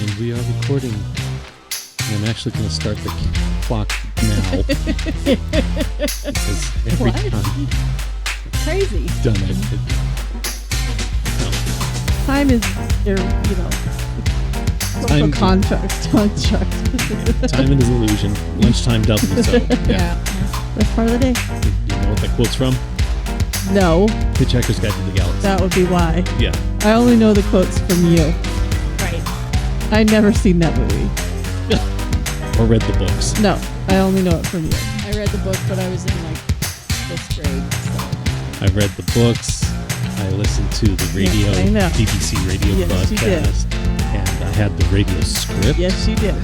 And we are recording. And I'm actually going to start the clock now. Because every time Crazy. I've done it. Time is, Time- contract. Time is an illusion. Lunchtime doubly so. Yeah. That's part of the day. You know what that quote's from? No, Hitchhiker's Guide to the Galaxy. that would be why. Yeah. I only know the quotes from you. Right. I never seen that movie. Or read the books. No, I only know it from you. I read the book, but I was in like 5th grade. So. I read the books. I listened to the radio, Yes, I know. BBC radio Yes, you did. broadcast. And I had the radio script. Yes, you did.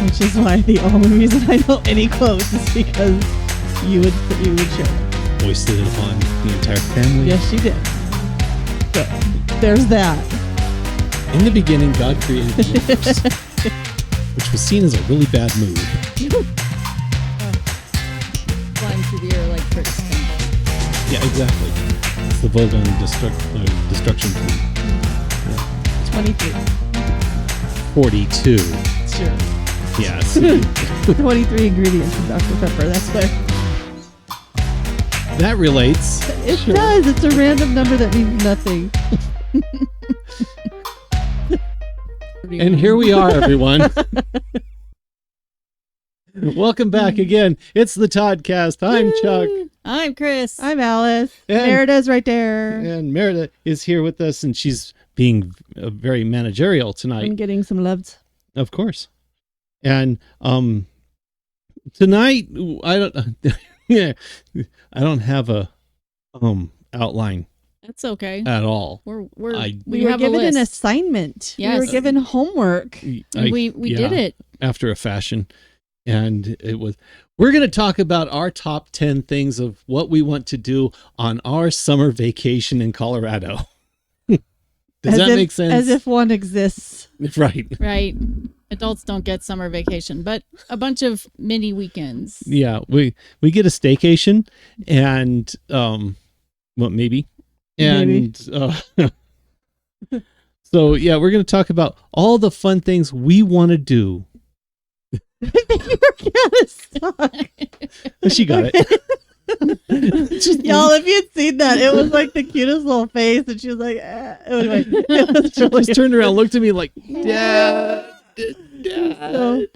Which is why the only reason I know any quotes is because you would share them. Foisted it upon the entire family. Yes, you did. So, there's that. In the beginning, God created the universe, which was seen as a really bad move. Flying through the air like Kris. Yeah, exactly. It's the Vogon destruction fleet. 23. 42. Sure. Yes. 23 ingredients in Dr. Pepper. That's where That relates. it does. It's a random number that means nothing. And here we are, everyone. Welcome back again. It's the Todd-CAST. I'm Chuck. I'm Kris. I'm Alyce. And- Merida's right there. And Merida is here with us, and she's being very managerial tonight. I'm getting some loves. Of course. And tonight I don't yeah, I don't have a outline That's okay. at all. We We were have given a an list. assignment. Yes. We were given homework. And we did it. after a fashion. And we're going to talk about our top 10 things of what we want to do on our summer vacation in Colorado. Does that make sense? As if one exists. Right. Right. Adults don't get summer vacation, but a bunch of mini weekends. Yeah, we get a staycation, and maybe, and so yeah, we're gonna talk about all the fun things we want to do. You're gonna suck. She got it. Y'all, if you'd seen that, it was like the cutest little face, and she was like, anyway, it was really Just turned around, looked at me like, Dad. So-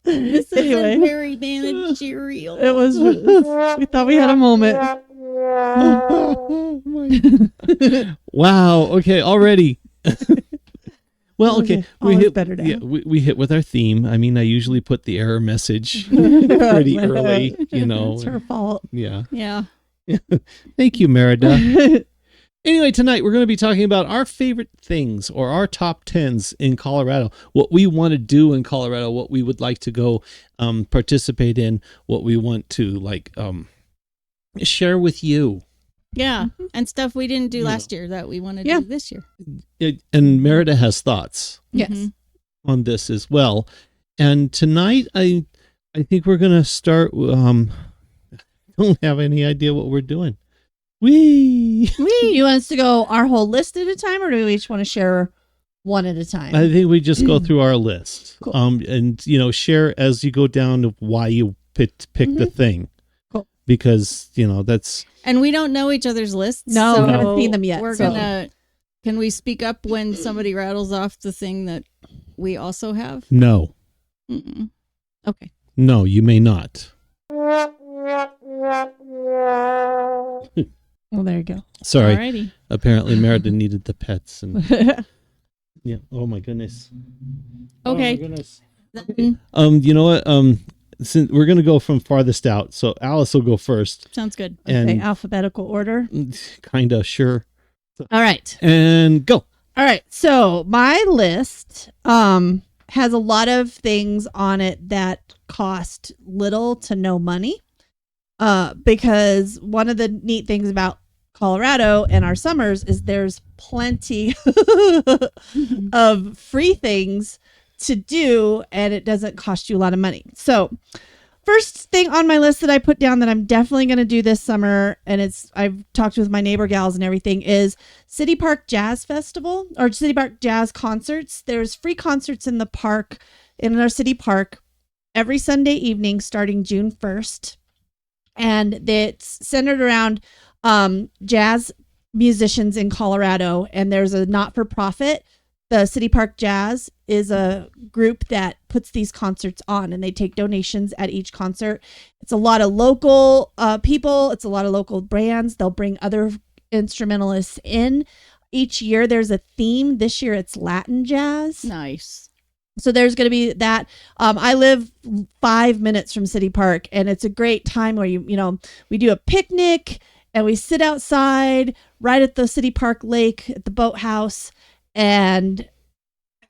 This Anyway. is very managerial. It was. We thought we had a moment. Wow. Okay. Already. Well, okay. All is better now. Yeah, we hit with our theme. I mean, I usually put the error message pretty early. You know. It's her fault. Yeah. Yeah. Thank you, Merida. Anyway, tonight we're going to be talking about our favorite things or our top 10s in Colorado, what we want to do in Colorado, what we would like to go participate in, what we want to share with you. Yeah. And stuff we didn't do last year that we want to do this year. And Merida has thoughts Yes. on this as well. And tonight I think we're going to start. I don't have any idea what we're doing. You want us to go our whole list at a time, or do we each want to share one at a time? I think we just go through our list, Cool. and share as you go down to why you pick the thing. Cool. Because that's And we don't know each other's lists. No, so we haven't seen them yet, We're so. can we speak up when somebody rattles off the thing that we also have? no, Okay. no, you may not. Well, there you go. Sorry. Alrighty. Apparently, Merida needed the pets, and yeah. Oh my goodness. Okay. Oh my goodness. Then- You know what? Since we're gonna go from farthest out, so Alyce will go first. Sounds good. And Okay, alphabetical order. kinda sure. All right. And go. All right. So my list has a lot of things on it that cost little to no money. Because one of the neat things about Colorado and our summers is there's plenty of free things to do, and it doesn't cost you a lot of money. So first thing on my list that I put down that I'm definitely going to do this summer, and I've talked with my neighbor gals and everything, is City Park Jazz Festival or City Park Jazz Concerts. There's free concerts in the park, in our city park, every Sunday evening starting June 1st. And it's centered around jazz musicians in Colorado. And there's a not-for-profit. The City Park Jazz is a group that puts these concerts on, and they take donations at each concert. It's a lot of local people. It's a lot of local brands. They'll bring other instrumentalists in. Each year there's a theme. This year it's Latin jazz. Nice. So there's going to be that. I live 5 minutes from City Park, and it's a great time where we do a picnic and we sit outside right at the City Park Lake at the boathouse and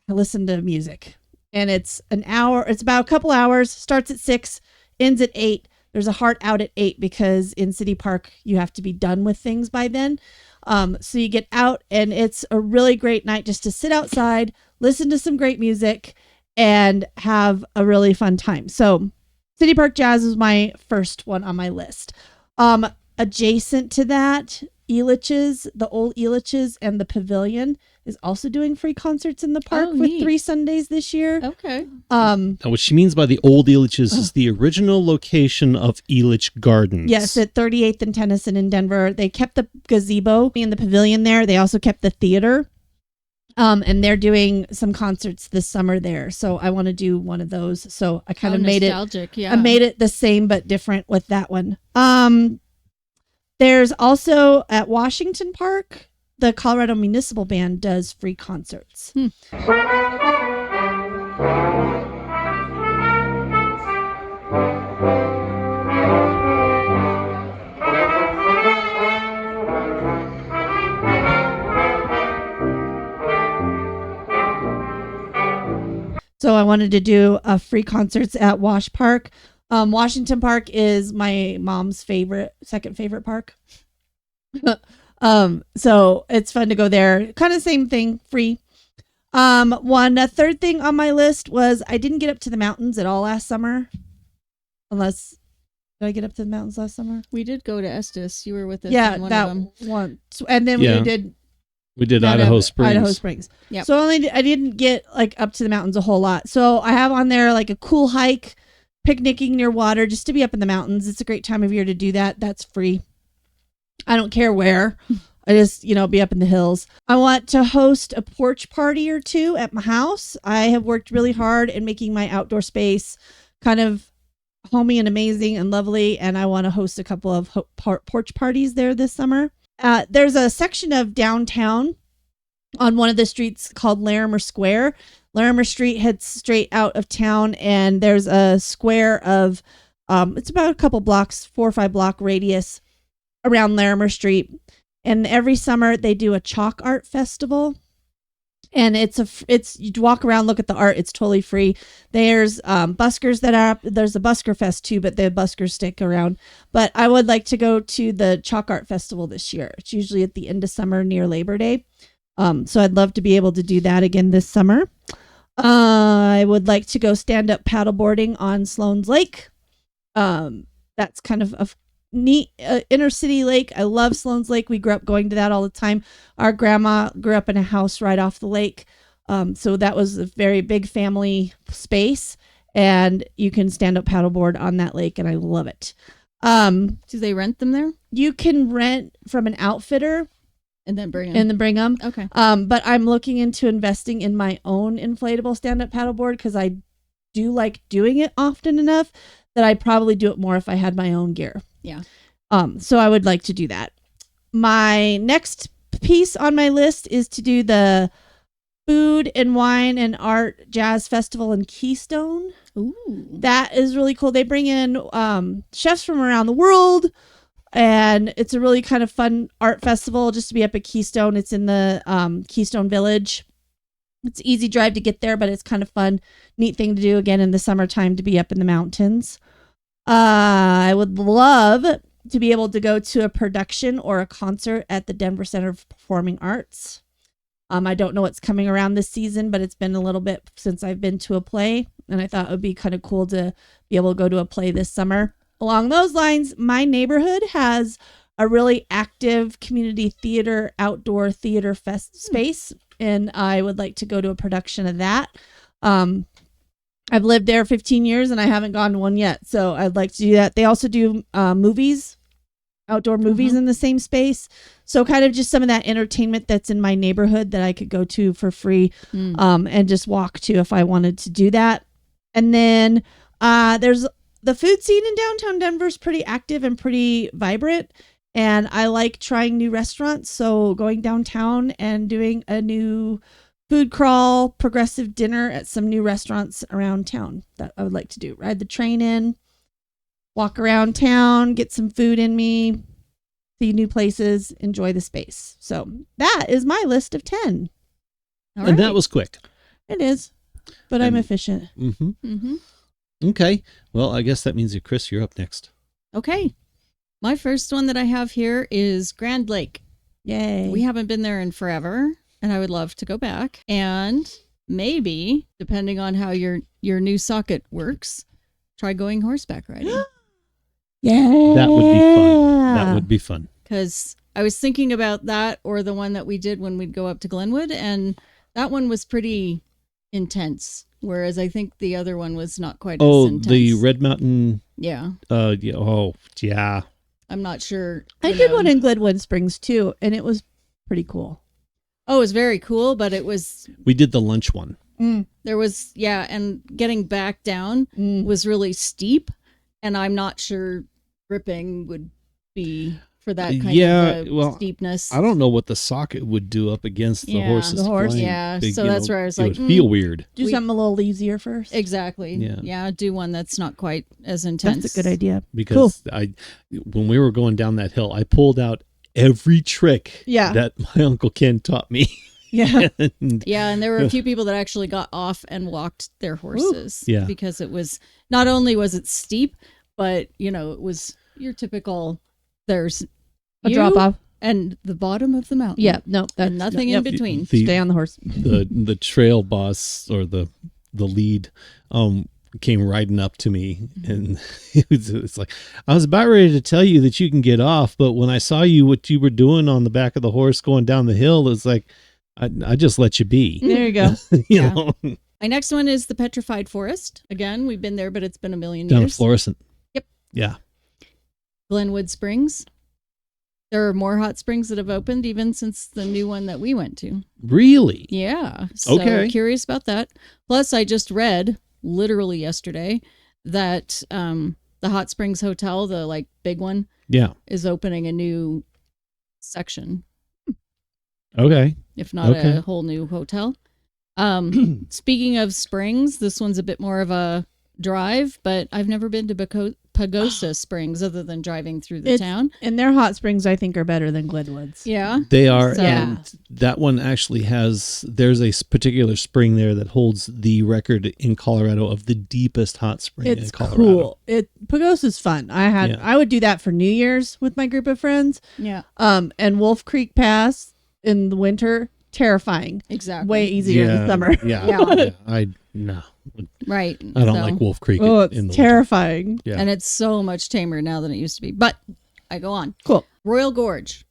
listen to music. And it's an hour. It's about a couple hours. Starts at 6, ends at 8. There's a heart out at 8 because in City Park you have to be done with things by then. So you get out, and it's a really great night just to sit outside, listen to some great music, and have a really fun time. So City Park Jazz is my first one on my list. Adjacent to that, Alyce's, the old Alyce's and the Pavilion is also doing free concerts in the park with 3 Sundays this year. Okay. Now, what she means by the old Alyce's is the original location of Alyce Gardens. Yes, at 38th and Tennyson in Denver. They kept the gazebo in the pavilion there. They also kept the theater. And they're doing some concerts this summer there. So I want to do one of those. So I kind of made nostalgic, it. Yeah. I made it the same but different with that one. There's also at Washington Park, the Colorado Municipal Band does free concerts. So I wanted to do free concerts at Wash Park. Washington Park is my mom's second favorite park. So it's fun to go there. Kind of same thing, free. A third thing on my list was I didn't get up to the mountains at all last summer. Did I get up to the mountains last summer? We did go to Estes. You were with us. Yeah, on one that of them. once. And then we did Idaho Springs. Yep. So I didn't get up to the mountains a whole lot. So I have on there a cool hike, picnicking near water, just to be up in the mountains. It's a great time of year to do that. That's free. I don't care where. I just, be up in the hills. I want to host a porch party or 2 at my house. I have worked really hard in making my outdoor space kind of homey and amazing and lovely. And I want to host a couple of porch parties there this summer. There's a section of downtown on one of the streets called Larimer Square. Larimer Street heads straight out of town, and there's a square of, it's about a couple blocks, 4 or 5 block radius around Larimer Street. And every summer they do a chalk art festival. And you walk around, look at the art. It's totally free. There's buskers that are up. There's a busker fest too, but the buskers stick around. But I would like to go to the chalk art festival this year. It's usually at the end of summer near Labor Day. So I'd love to be able to do that again this summer. I would like to go stand up paddleboarding on Sloan's Lake. That's kind of a neat inner city lake. I love Sloan's Lake. We grew up going to that all the time. Our grandma grew up in a house right off the lake. So that was a very big family space, and you can stand up paddleboard on that lake, and I love it. Do they rent them there? You can rent from an outfitter. And then bring them. Okay. But I'm looking into investing in my own inflatable stand-up paddleboard because I do like doing it often enough that I'd probably do it more if I had my own gear. Yeah. So I would like to do that. My next piece on my list is to do the Food and Wine and Art Jazz Festival in Keystone. Ooh. That is really cool. They bring in chefs from around the world. And it's a really kind of fun art festival just to be up at Keystone. It's in the Keystone Village. It's easy drive to get there, but it's kind of fun, neat thing to do again in the summertime to be up in the mountains. I would love to be able to go to a production or a concert at the Denver Center of Performing Arts. I don't know what's coming around this season, but it's been a little bit since I've been to a play. And I thought it would be kind of cool to be able to go to a play this summer. Along those lines, my neighborhood has a really active community theater, outdoor theater space, and I would like to go to a production of that. I've lived there 15 years and I haven't gone to one yet, so I'd like to do that. They also do movies, outdoor movies in the same space. So kind of just some of that entertainment that's in my neighborhood that I could go to for free and just walk to if I wanted to do that. And then there's the food scene in downtown Denver is pretty active and pretty vibrant. And I like trying new restaurants. So going downtown and doing a new food crawl, progressive dinner at some new restaurants around town that I would like to do. Ride the train in, walk around town, get some food in me, see new places, enjoy the space. So that is my list of 10. All And that was quick. It is, but I'm efficient. Okay. Well, I guess that means that Kris, you're up next. Okay. My first one that I have here is Grand Lake. Yay. We haven't been there in forever, and I would love to go back. And maybe, depending on how your new socket works, try going horseback riding. Yeah. That would be fun. That would be fun. Because I was thinking about that or the one that we did when we'd go up to Glenwood, and that one was pretty intense. Whereas I think the other one was not quite as intense. Oh, the Red Mountain. Yeah. Yeah. Oh, yeah. I'm not sure. I did one in Glenwood Springs too, and it was pretty cool. Oh, it was very cool, but it was... We did the lunch one. There was, and getting back down was really steep, and I'm not sure gripping would be for that kind of steepness. I don't know what the socket would do up against the horse's flying. Yeah, big, so that's where I was it like... would feel weird. Do something a little easier first. Exactly. Yeah, do one that's not quite as intense. That's a good idea. Because when we were going down that hill, I pulled out every trick that my Uncle Ken taught me. Yeah. And there were a few people that actually got off and walked their horses. Yeah. Because it was, not only was it steep, but, it was your typical, there's a drop off. And the bottom of the mountain. Yeah. No. And nothing in between. Stay on the horse. The trail boss or the lead came riding up to me, and it's like, I was about ready to tell you that you can get off, but when I saw what you were doing on the back of the horse going down the hill, it's like, I just let you be. There you go. you know. My next one is the Petrified Forest. Again, we've been there, but it's been a million Down years. at Florissant. Yep. Yeah. Glenwood Springs. There are more hot springs that have opened even since the new one that we went to. Really? Yeah. So okay. Curious about that. Plus, I just read literally yesterday that the Hot Springs Hotel, the big one, is opening a new section. Okay. If not a whole new hotel. Speaking of springs, this one's a bit more of a drive, but I've never been to Pagosa Springs other than driving through the town. And their hot springs, I think, are better than Glenwood's. Yeah. They are. So, and that one actually there's a particular spring there that holds the record in Colorado of the deepest hot spring in Colorado. Cool. Pagosa's fun. I would do that for New Year's with my group of friends. Yeah. And Wolf Creek Pass in the winter, terrifying. Exactly. Way easier in the summer. No. Right. I don't like Wolf Creek. It's terrifying. Yeah. And it's so much tamer now than it used to be. But I go on. Cool. Royal Gorge,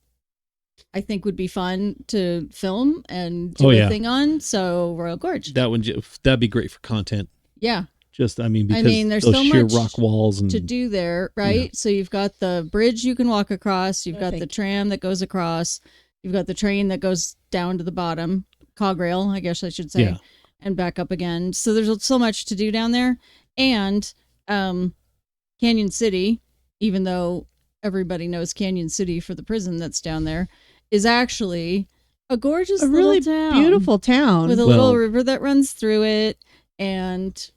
I think would be fun to film and do a thing on. So Royal Gorge. That'd be great for content. Yeah. Because there's those so sheer much rock walls and to do there, right? Yeah. So you've got the bridge you can walk across. You've got the tram that goes across. You've got the train that goes down to the bottom, cog rail, I guess I should say, and back up again. So there's so much to do down there. And Canyon City, even though everybody knows Canyon City for the prison that's down there, is actually a gorgeous really little town. Beautiful town. With a little river that runs through it. And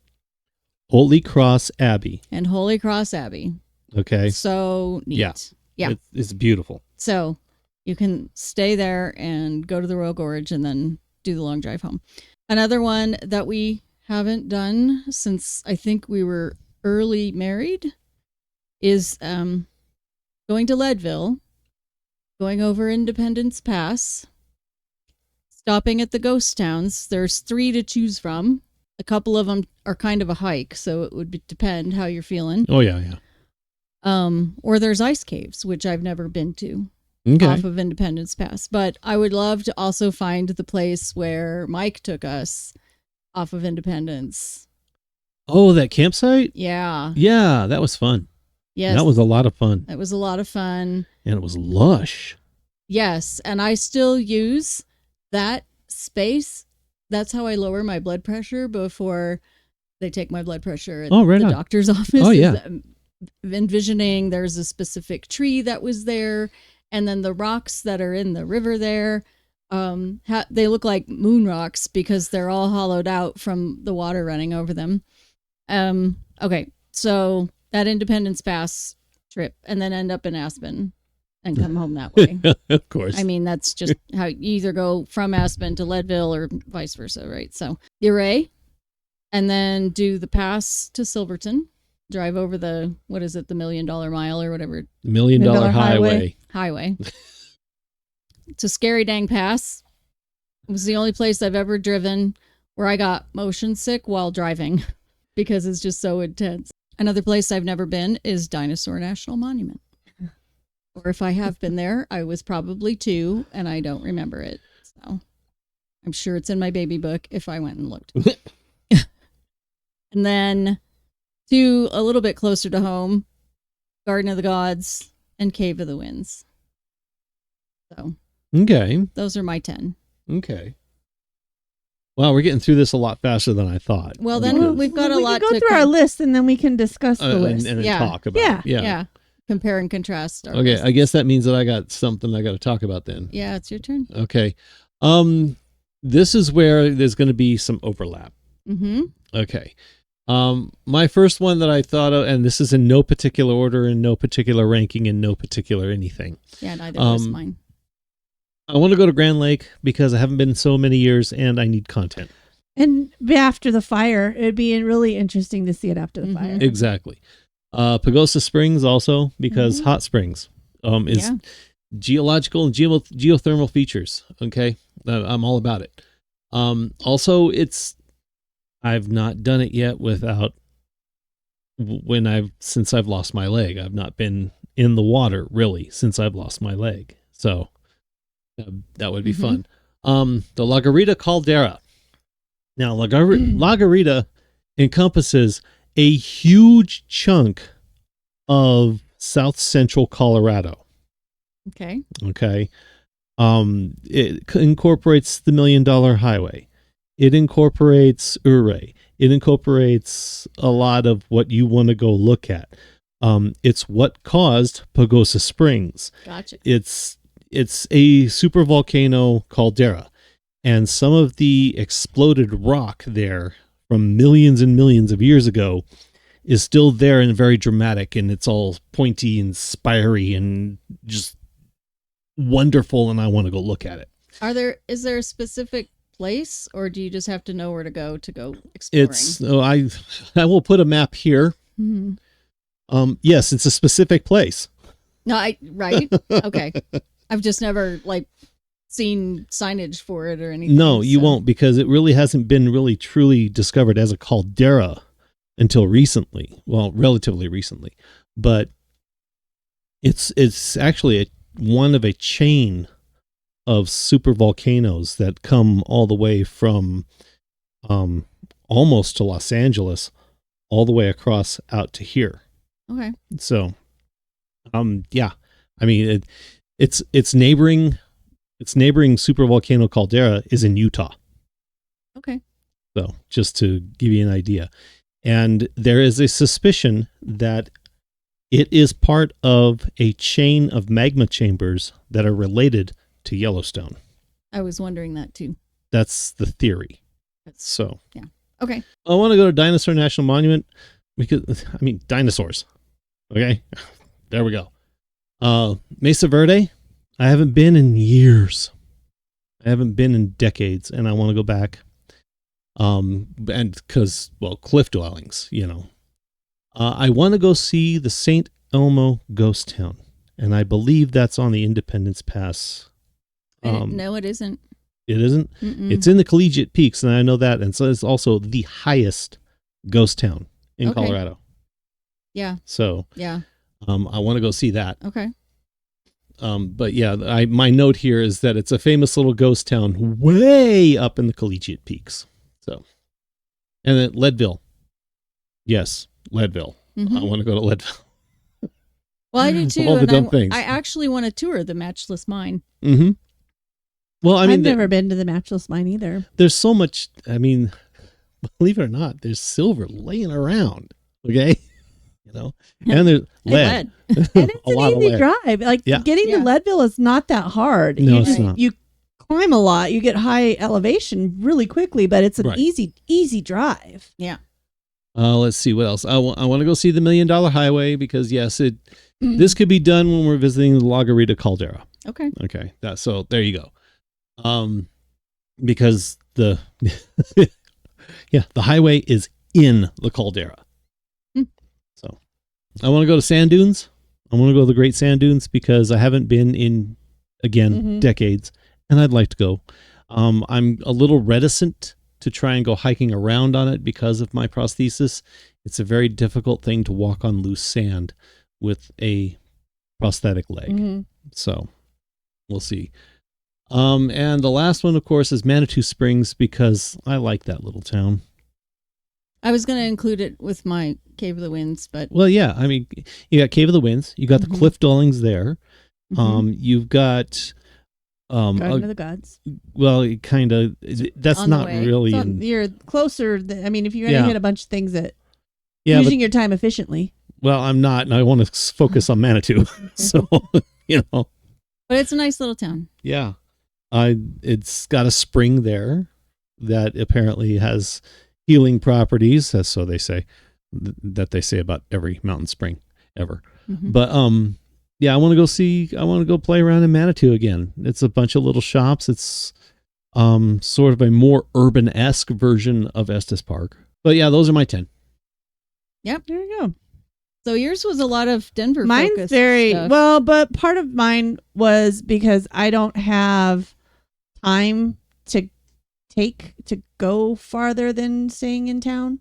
Holy Cross Abbey. Okay. So neat. Yeah. It's beautiful. So you can stay there and go to the Royal Gorge and then do the long drive home. Another one that we haven't done since I think we were early married is going to Leadville, going over Independence Pass, stopping at the ghost towns. There's 3 to choose from. A couple of them are kind of a hike, so it would depend how you're feeling. Oh, yeah, yeah. Or there's ice caves, which I've never been to off of Independence Pass. But I would love to also find the place where Mike took us off of Independence. Oh, that campsite? Yeah. Yeah, that was fun. Yes. That was a lot of fun. It was a lot of fun. And it was lush. Yes, and I still use that space. That's how I lower my blood pressure before they take my blood pressure at the doctor's office. Oh, yeah. Envisioning there's a specific tree that was there, and then the rocks that are in the river there, they look like moon rocks because they're all hollowed out from the water running over them. Okay, so that Independence Pass trip, and then end up in Aspen and come home that way. Of course. I mean, that's just how you either go from Aspen to Leadville or vice versa, right? So Uray, and then do the pass to Silverton, drive over the, what is it, the $1 Million Mile or whatever. $1 Million Highway. To Scary Dang Pass. It was the only place I've ever driven where I got motion sick while driving because it's just so intense. Another place I've never been is Dinosaur National Monument. Or if I have been there, I was probably 2 and I don't remember it. So I'm sure it's in my baby book if I went and looked. And then to a little bit closer to home, Garden of the Gods and Cave of the Winds. So okay, those are my 10. Okay. Wow, we're getting through this a lot faster than I thought. Well, then we've got a lot to go through our list and then we can discuss the list. And talk about it. Yeah. Compare and contrast. Okay, lists. I guess that means that I got something I got to talk about then. Yeah, it's your turn. Okay. This is where there's going to be some overlap. Mm-hmm. Okay. My first one that I thought of, and this is in no particular order, in no particular ranking, in no particular anything. Yeah, neither was mine. I want to go to Grand Lake because I haven't been in so many years and I need content. And after the fire, it'd be really interesting to see it after the fire. Exactly. Pagosa Springs also because hot springs is geological and geothermal features. Okay. I'm all about it. Also I've not done it yet since I've lost my leg. I've not been in the water really since I've lost my leg. So that would be fun. The La Garita Caldera. Now, La Garita encompasses a huge chunk of south central Colorado. Okay. It incorporates the $1 Million Highway. It incorporates Uray. It incorporates a lot of what you want to go look at. It's what caused Pagosa Springs. Gotcha. It's a supervolcano caldera, and some of the exploded rock there from millions and millions of years ago is still there and very dramatic, and it's all pointy and spiry and just wonderful, and I want to go look at it. Is there a specific place, or do you just have to know where to go exploring? I will put a map here. Mm-hmm. Yes, it's a specific place. No, right? Okay. I've just never seen signage for it or anything. No, you won't, because it really hasn't been really truly discovered as a caldera until recently. Well, relatively recently, but it's actually one of a chain of supervolcanoes that come all the way from almost to Los Angeles, all the way across out to here. Okay. So, yeah, I mean, its neighboring supervolcano caldera is in Utah. Okay. So, just to give you an idea. And there is a suspicion that it is part of a chain of magma chambers that are related to Yellowstone. I was wondering that too. That's the theory. Yeah. Okay. I want to go to Dinosaur National Monument because, dinosaurs. Okay. There we go. Mesa Verde, I haven't been in years. I haven't been in decades, and I want to go back. And because, cliff dwellings, I want to go see the St. Elmo ghost town, and I believe that's on the Independence Pass. No, it isn't. It isn't. It's in the Collegiate Peaks, and I know that, and so it's also the highest ghost town in Colorado. Yeah. So yeah, I want to go see that. Okay. But yeah, my note here is that it's a famous little ghost town way up in the Collegiate Peaks. So, and then Leadville. Yes, Leadville. I want to go to Leadville. Well, I do too. All the dumb things. I actually want to tour the Matchless Mine. Mm-hmm. Well, I mean, I've never been to the Matchless Mine either. There's so much. I mean, believe it or not, there's silver laying around. Okay. You know, and there's lead. And it's a lot an easy of lead. drive. Like getting to Leadville is not that hard. No, it's not. You climb a lot. You get high elevation really quickly, but it's an easy drive. Yeah. Let's see what else. I want to go see the $1 Million Highway because yes, this could be done when we're visiting the La Garita Caldera. Okay. Okay. So there you go. Because the the highway is in the caldera. So I want to go to sand dunes. I want to go to the Great Sand Dunes because I haven't been in decades, and I'd like to go. I'm a little reticent to try and go hiking around on it because of my prosthesis. It's a very difficult thing to walk on loose sand with a prosthetic leg. So we'll see. And the last one, of course, is Manitou Springs because I like that little town. I was going to include it with my Cave of the Winds, but... Well, yeah. I mean, you got Cave of the Winds. You got the cliff dwellings there. You've got... Garden of the Gods. Well, kind of... That's On not really... You're closer... if you're going to hit a bunch of things that... using your time efficiently. Well, I'm not, and I want to focus on Manitou. So, you know... But it's a nice little town. Yeah. It's got a spring there that apparently has healing properties, as so they say, that they say about every mountain spring ever. But yeah, I want to go play around in Manitou again. It's a bunch of little shops. It's sort of a more urban-esque version of Estes Park. But yeah, those are my 10. Yep. There you go. So yours was a lot of Denver Mine's focused very stuff. well, but part of mine was because I don't have time to go farther than staying in town.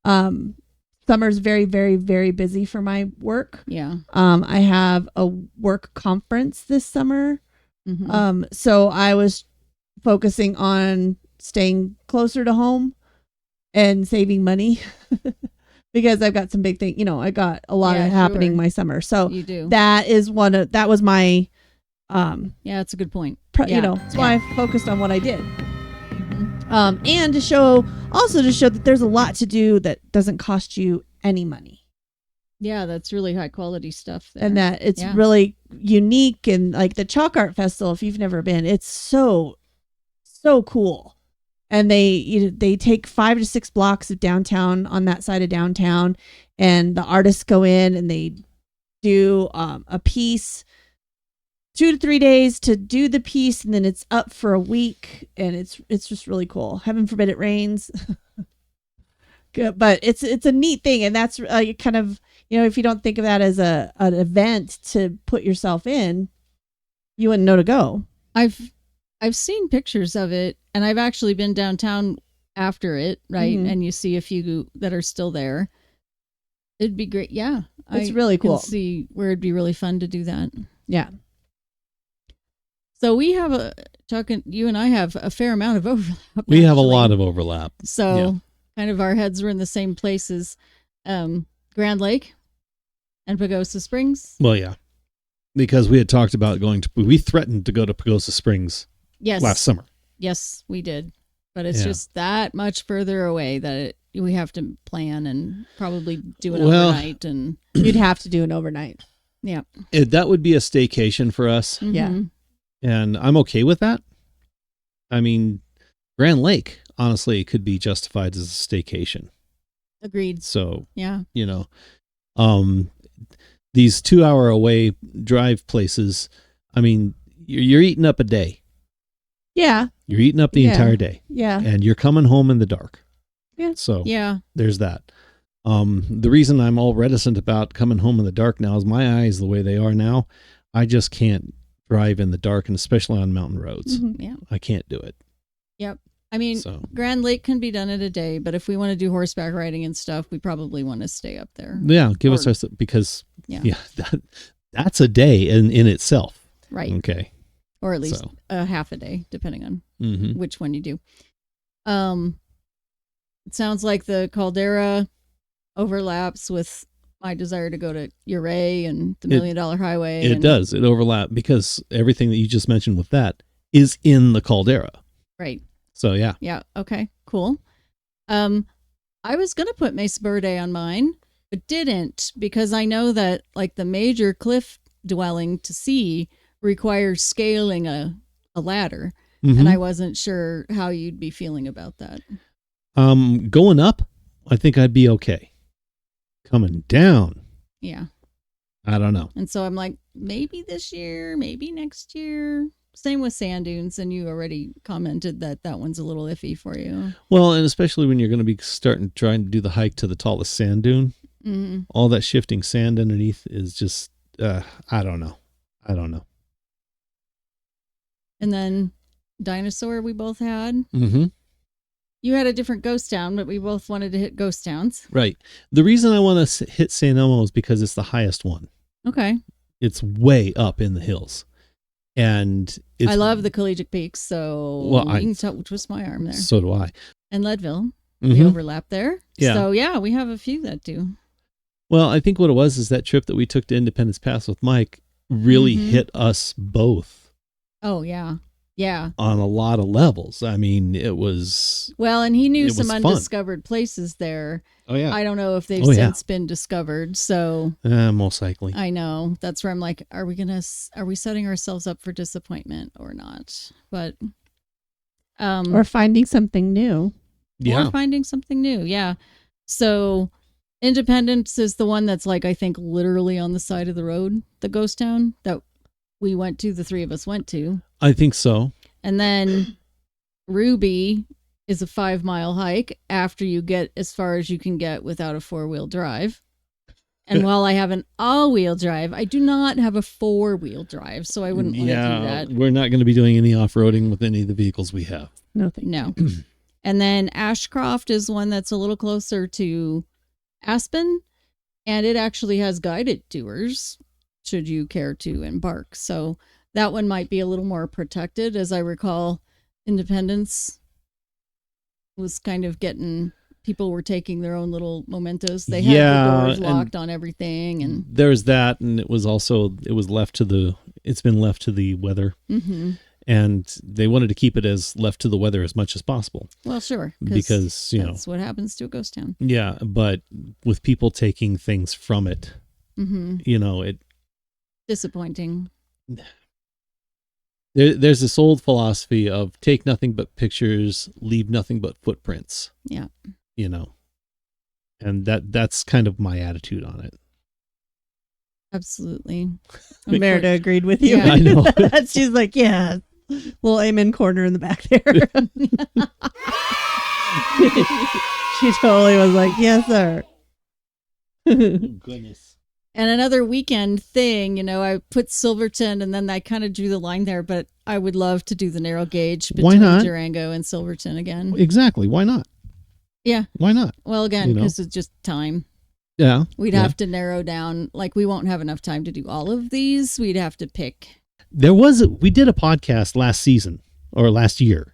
Summer's very, very, very busy for my work. Yeah. I have a work conference this summer. So I was focusing on staying closer to home and saving money. Because I've got some big things, I got a lot happening my summer. So you do. That was my, yeah, that's a good point. That's why I focused on what I did. And to show that there's a lot to do that doesn't cost you any money. Yeah, that's really high quality stuff there. And that it's really unique. And like the Chalk Art Festival, if you've never been, it's so cool. And they take 5 to 6 blocks of downtown on that side of downtown, and the artists go in and they do a piece, 2 to 3 days to do the piece, and then it's up for a week, and it's just really cool. Heaven forbid it rains, but it's a neat thing, and that's kind of if you don't think of that as an event to put yourself in, you wouldn't know to go. I've seen pictures of it, and I've actually been downtown after it, right? And you see a few that are still there. It'd be great. Yeah. It's really cool. See where it'd be really fun to do that. Yeah. So we have Chuck and you and I have a fair amount of overlap. We have a lot of overlap. So kind of our heads were in the same places. Grand Lake and Pagosa Springs. Well, yeah. Because we had talked about we threatened to go to Pagosa Springs. Yes. Last summer. Yes, we did. But it's just that much further away that we have to plan and probably do an overnight. And you'd have to do an overnight. Yeah. That would be a staycation for us. Yeah. And I'm okay with that. I mean, Grand Lake, honestly, could be justified as a staycation. Agreed. So, yeah. These 2-hour away drive places, I mean, you're eating up a day. Yeah. You're eating up the entire day. Yeah. And you're coming home in the dark. Yeah. So there's that. The reason I'm all reticent about coming home in the dark now is my eyes, the way they are now, I just can't drive in the dark, and especially on mountain roads. Mhm. Yeah. I can't do it. Yep. I mean, So Grand Lake can be done in a day, but if we want to do horseback riding and stuff, we probably want to stay up there. yeah, give us Or- our, because Yeah. that's a day in itself. Right. Okay. Or at least So. a half a day, depending on Mm-hmm. which one you do. It sounds like the caldera overlaps with my desire to go to Ouray and the $1 Million Highway. It does. It overlap because everything that you just mentioned with that is in the caldera. Right. So yeah. Yeah. Okay. Cool. I was gonna put Mesa Verde on mine, but didn't because I know that like the major cliff dwelling to see requires scaling a ladder, Mhm. and I wasn't sure how you'd be feeling about that. Going up, I think I'd be okay. Coming down, Yeah. I don't know. And so I'm like, maybe this year, maybe next year. Same with sand dunes, and you already commented that that one's a little iffy for you. Well, and especially when you're going to be trying to do the hike to the tallest sand dune, Mm-hmm. all that shifting sand underneath is just, I don't know. And then Dinosaur, we both had. Mm-hmm. You had a different ghost town, but we both wanted to hit ghost towns. Right. The reason I want to hit San Elmo is because it's the highest one. Okay. It's way up in the hills. And it's, I love the Collegiate Peaks, so Well, you can twist my arm there. So do I. And Leadville, we Mhm. overlap there. Yeah. So yeah, we have a few that do. Well, I think what it was is that trip that we took to Independence Pass with Mike really Mhm. hit us both Oh yeah. Yeah. on a lot of levels. I mean, it was... Well, and he knew It some was fun. undiscovered places there. Oh, yeah. I don't know if they've Oh, yeah. since been discovered. So Most likely. I know that's where I'm like, are we setting ourselves up for disappointment or not? But Or finding something new. Yeah. or finding something new. Yeah. So Independence is the one that's like, I think literally on the side of the road, the ghost town that we went to, the three of us went to. I think so. And then Ruby is a 5-mile hike after you get as far as you can get without a 4-wheel drive. And while I have an all-wheel drive, I do not have a 4-wheel drive, so I wouldn't want to do that. We're not going to be doing any off-roading with any of the vehicles we have. No, thank No. And then Ashcroft is one that's a little closer to Aspen, and it actually has guided tours should you care to embark. So that one might be a little more protected. As I recall, Independence was kind of getting... People were taking their own little mementos. They had the doors locked on everything, and there's that, and it was left to the weather, mm-hmm. and they wanted to keep it as left to the weather as much as possible. Well, sure, Because that's what happens to a ghost town. Yeah, but with people taking things from it, Mm-hmm. it Disappointing. there's this old philosophy of take nothing but pictures, leave nothing but footprints. Yeah. And that's kind of my attitude on it. Absolutely. Merida agreed with you. Yeah. I know. She's like, yeah, little amen corner in the back there. She totally was like, yes, sir. Goodness. And another weekend thing, I put Silverton and then I kind of drew the line there, but I would love to do the narrow gauge Why between not? Durango and Silverton again. Exactly. Why not? Yeah. Why not? Well, again, because it's just time. Yeah. We'd yeah. have to narrow down. Like, we won't have enough time to do all of these. We'd have to pick. We did a podcast last season or last year,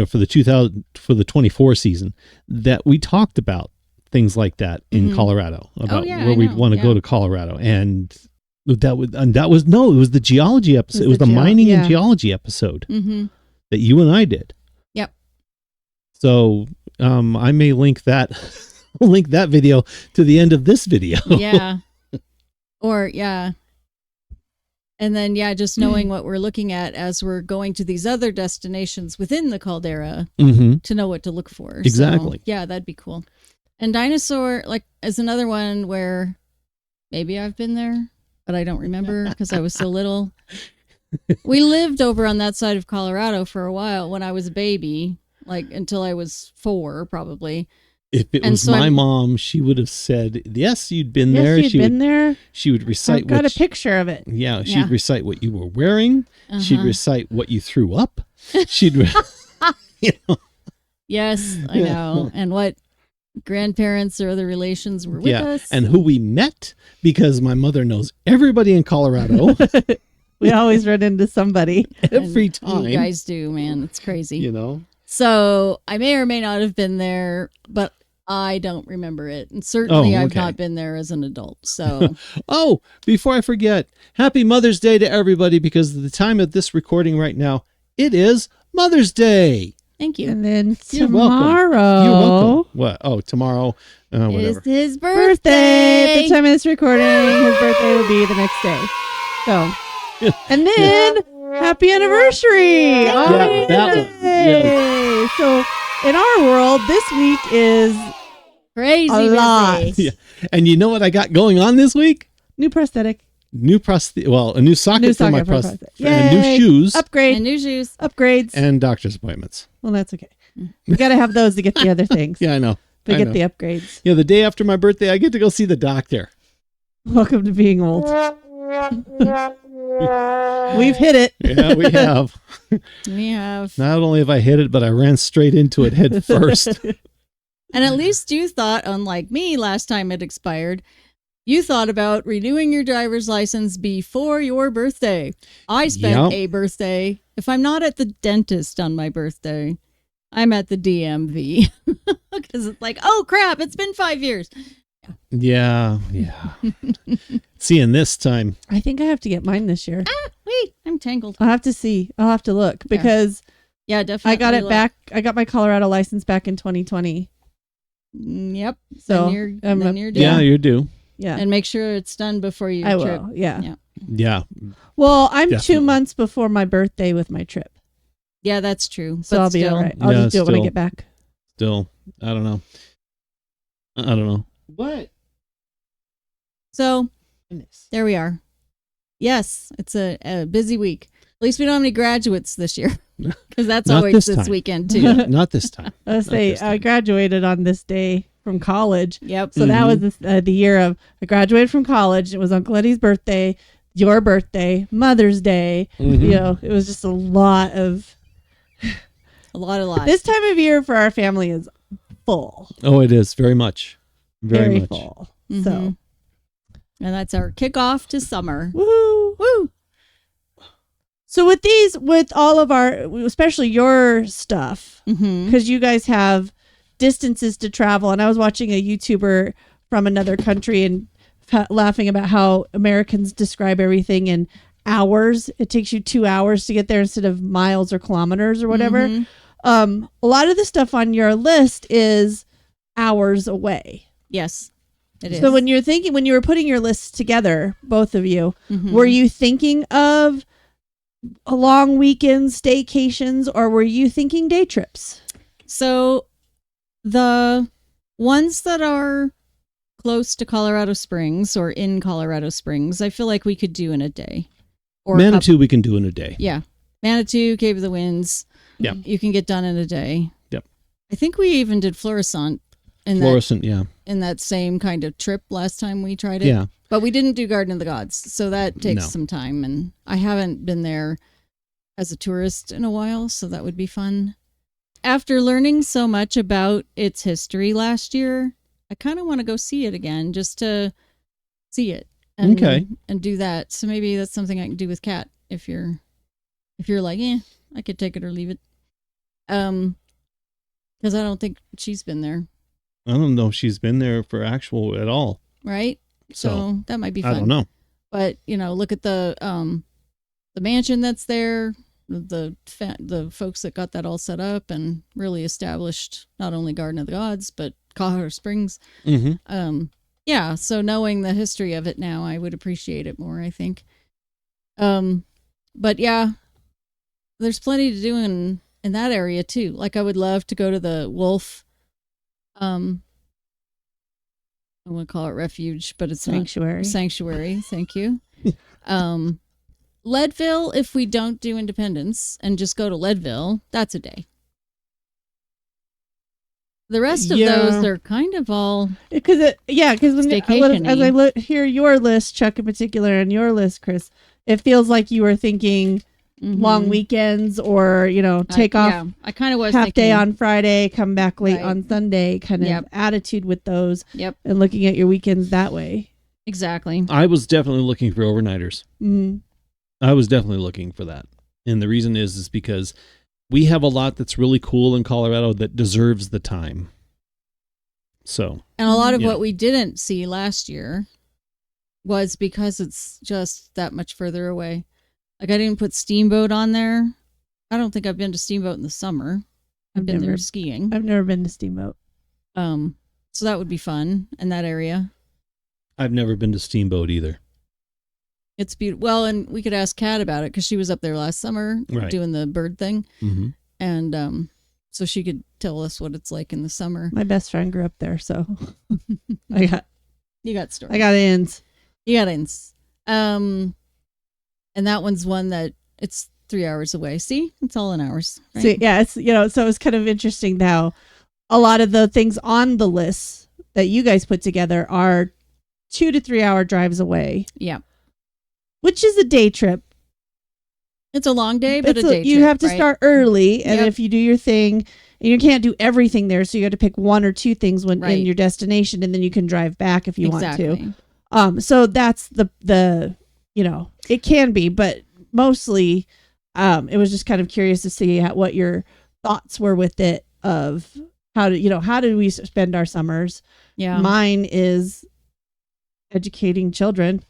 for the 24 season, that we talked about things like that in Mhm. Colorado, about yeah, where I we'd know. want to go Yeah. to Colorado. And it was the geology episode. It was the mining and yeah. geology episode Mm-hmm. that you and I did. Yep. So, I may link that video to the end of this video. Yeah. Or, yeah. And then, just knowing what we're looking at as we're going to these other destinations within the caldera Mm-hmm. to know what to look for. Exactly. So, yeah, that'd be cool. And Dinosaur, is another one where maybe I've been there, but I don't remember because I was so little. We lived over on that side of Colorado for a while when I was a baby, until I was 4, probably. If it And was so my I'm- mom, she would have said, yes, you'd been Yes, there. you'd She been would, there. she would recite I've got a what picture of it. yeah, she'd Yeah. recite what you were wearing. She'd Uh-huh. recite what you threw up. She'd, you know, Yes, I Yeah. know. And what grandparents or other relations were with yeah, us. and who we met, because my mother knows everybody in Colorado We always run into somebody. every And time. You guys do, man. It's crazy. You know, So I may or may not have been there, but I don't remember it. And certainly I've okay. not been there as an adult. So oh, before I forget, happy Mother's Day to everybody, because at the time of this recording right now, it is Mother's Day. thank you. And then You're welcome. tomorrow You're welcome. What? Oh, tomorrow, whatever. It's his birthday. At birthday. the time of this recording, his birthday will be the next day. So, and then happy anniversary. Yeah, that one. Yay. So, in our world, this week is Crazy a lot. busy. Yeah. And you know what I got going on this week? new prosthetic, A new socket for my prosthetic, and new Yay. shoes, upgrade, And new shoes. upgrades. and doctor's appointments. Well, that's okay. We got to have those to get the other things. Yeah, I know. To I get know. the upgrades. Yeah, the day after my birthday, I get to go see the doctor. Welcome to being old. We've hit it. Yeah, we have. We have. Not only have I hit it, but I ran straight into it head first. And at least you thought, unlike me last time it expired, you thought about renewing your driver's license before your birthday. I spent Yep. a birthday. If I'm not at the dentist on my birthday, I'm at the DMV. Because it's like, oh crap, it's been 5 years. Yeah. Seeing this time. I think I have to get mine this year. Wait, I'm tangled. I'll have to see. I'll have to look because Yeah, definitely. I got it look. back. I got my Colorado license back in 2020. Yep. So then you're, I'm then a- you're done. Yeah, you're due. yeah, And make sure it's done before your I trip. will. Yeah. Yeah. Yeah. Well, I'm Definitely. 2 months before my birthday with my trip, Yeah, that's true. so But I'll be still. all right. I'll Yeah, just do it when I still. get back. Still, I don't know. What? So there we are. Yes, it's a busy week. At least we don't have any graduates this year, because that's Not always this this time. weekend too. Yeah, not this time. I was say this time. I graduated on this day from college, Yep. so that was Mm-hmm. the year of I graduated from college. It was Uncle Eddie's birthday, your birthday, Mother's Day. Mhm. You know, it was just a lot of. A lot. This time of year for our family is full, Oh, it is very much. Very much. full. Mhm. So, And that's our kickoff to summer. woo. Woo! So with all of our, especially your stuff, Mm-hmm. because you guys have distances to travel, and I was watching a YouTuber from another country and laughing about how Americans describe everything in hours. It takes you 2 hours to get there instead of miles or kilometers or whatever. Mhm. A lot of the stuff on your list is hours away. Yes, it is. So when you were putting your lists together, both of you, Mhm. were you thinking of a long weekends, staycations, or were you thinking day trips? So the ones that are close to Colorado Springs or in Colorado Springs, I feel like we could do in a day. Or a couple- Manitou we can do in a day. Yeah. Manitou, Cave of the Winds. Yeah. You can get done in a day. Yep. I think we even did Florissant in Fluorescent, yeah. that same kind of trip last time we tried it. Yeah. But we didn't do Garden of the Gods. So that takes No. some time. And I haven't been there as a tourist in a while. So that would be fun. After learning so much about its history last year, I kind of want to go see it again just to see it. And, Okay. And do that. So maybe that's something I can do with Kat if you're like, I could take it or leave it. Because I don't think she's been there, I don't know if she's been there for actual at all. right? So that might be fun. I don't know. But look at the mansion that's there, the folks that got that all set up and really established not only Garden of the Gods but Colorado Springs. Mm-hmm. Yeah. So knowing the history of it now, I would appreciate it more, I think. But yeah, there's plenty to do in that area too. Like I would love to go to the Wolf. I want to call it refuge, but it's Sanctuary. not sanctuary. Thank you. Leadville, if we don't do Independence and just go to Leadville, that's a day. The rest of Yeah. those are kind of all Because when staycation-y. as I hear your list, Chuck in particular, and your list, Kris, it feels like you were thinking long weekends or take off. Yeah, I kind of was half thinking, day on Friday, come back late Right. on Sunday, kind of attitude with those. Yep, And looking at your weekends that way. exactly. I was definitely looking for overnighters. Mm-hmm. I was definitely looking for that. And the reason is because we have a lot that's really cool in Colorado that deserves the time. So, And a lot of Yeah. what we didn't see last year was because it's just that much further away. Like I didn't put Steamboat on there. I don't think I've been to Steamboat in the summer. I've been there skiing. I've never been to Steamboat. So that would be fun in that area. I've never been to Steamboat either. It's beautiful. Well, and we could ask Kat about it because she was up there last summer Right. doing the bird thing. Mm-hmm. And so she could tell us what it's like in the summer. My best friend grew up there, so I You got stories. got ins. You got ins. And that one's one that it's 3 hours away. See, it's all in hours. Right? So yeah, it's so it's kind of interesting how a lot of the things on the list that you guys put together are 2 to 3 hour drives away, Yeah, which is a day trip. it's a long day, but It's a day you trip, have to right? start early, and Yep. if you do your thing, and you can't do everything there, so you have to pick one or two things when Right. in your destination, and then you can drive back if you Exactly. want to. So that's the it can be, but mostly, it was just kind of curious to see what your thoughts were with it of how do we spend our summers. Yeah. Mine is educating children.